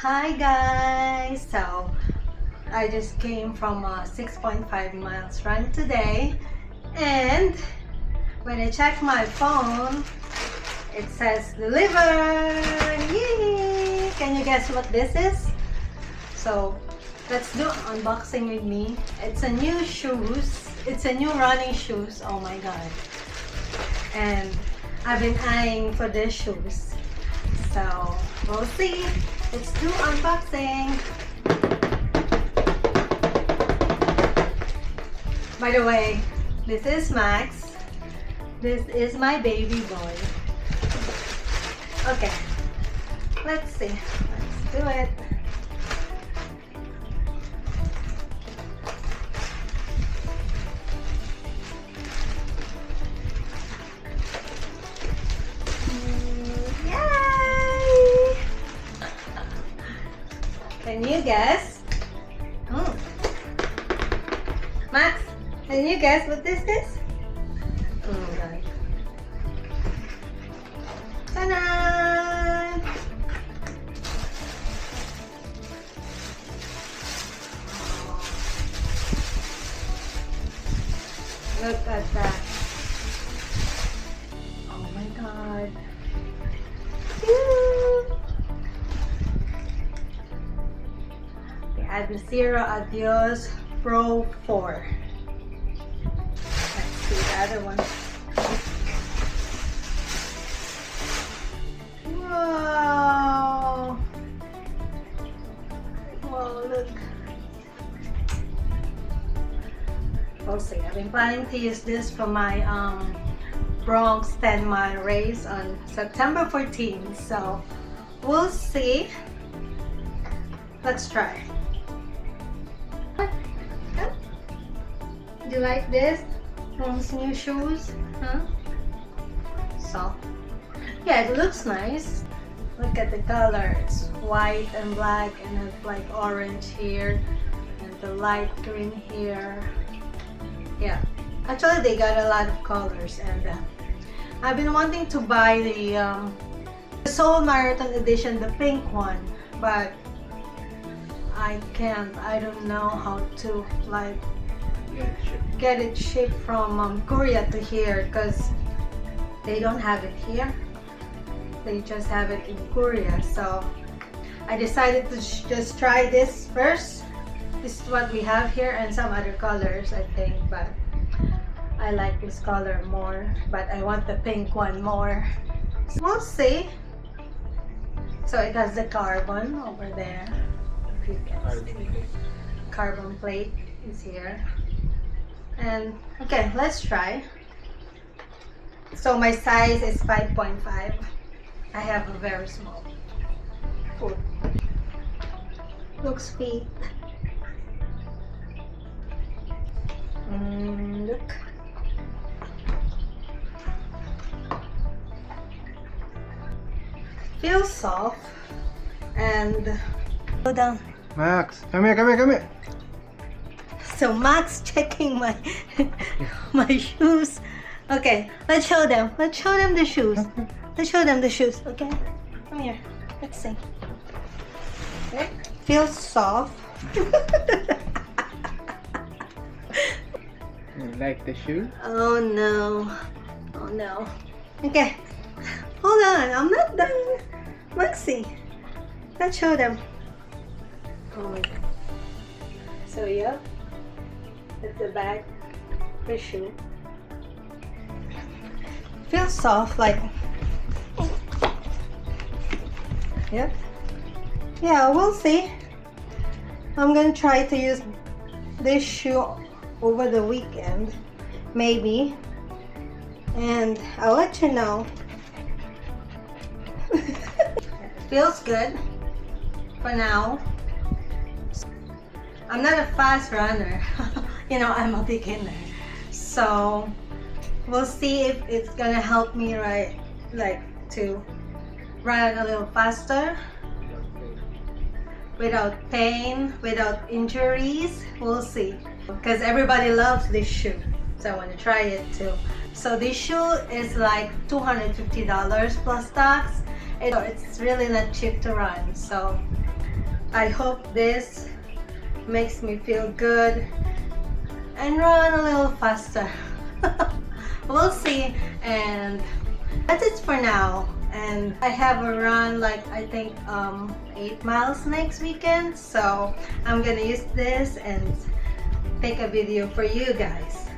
Hi guys! So I just came from a 6.5 miles run today, and when I check my phone it says delivered! Yay! Can you guess what this is? So let's do unboxing with me. It's a new shoes. It's a new running shoes. Oh my god. And I've been eyeing for these shoes. So we'll see. Let's do unboxing. By the way, this is Max. This is my baby boy. Okay, let's see. Let's do it. Yay! Can you guess? Max, can you guess what this is? Oh god. Ta-da! Look at that. Oh my god. Cute. The Adizero Adios Pro 4. Let's see the other one. Wow! Wow, look. We'll see. I've been planning to use this for my Bronx 10-mile race on September 14th. So we'll see. Let's try. Do you like this? Those new shoes? Huh? So, yeah, it looks nice. Look at the color. It's white and black, and it's like orange here, and the light green here. Yeah, actually they got a lot of colors, and I've been wanting to buy the Seoul Marathon edition, the pink one, but I can't. I don't know how to like get it shipped from Korea to here, because they don't have it here. They just have it in Korea. So I decided to just try this first. This is what we have here, and some other colors I think, but I like this color more, but I want the pink one more. So we'll see. So it has the carbon over there, if you can see. Carbon plate is here. And okay, let's try. So my size is 5.5. I have a very small foot. Looks fit. Look. Feels soft and go down. Max, come here, come here, come here. So Max checking my my shoes. Okay, let's show them. Let's show them the shoes. Let's show them the shoes. Okay, come here. Let's see. Okay. Feels soft. You like the shoe? Oh no. Oh no. Okay. Hold on. I'm not done. Maxi. Let's show them. Oh my god. So yeah. It's the back of the shoe. Feels soft, like. Yep. Yeah, we'll see. I'm gonna try to use this shoe over the weekend, maybe, and I'll let you know. Feels good for now. I'm not a fast runner. You know, I'm a beginner. So we'll see if it's gonna help me to run a little faster without pain, without injuries. We'll see. Because everybody loves this shoe. So I want to try it too. So this shoe is like $250 plus tax. It's really not cheap to run. So I hope this makes me feel good and run a little faster. We'll see. And that's it for now. And I have a run, like I think 8 miles next weekend, so I'm gonna use this and take a video for you guys.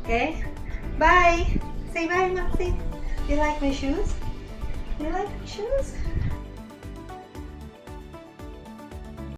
Okay, bye. Say bye, Maxie. You like my shoes? You like my shoes?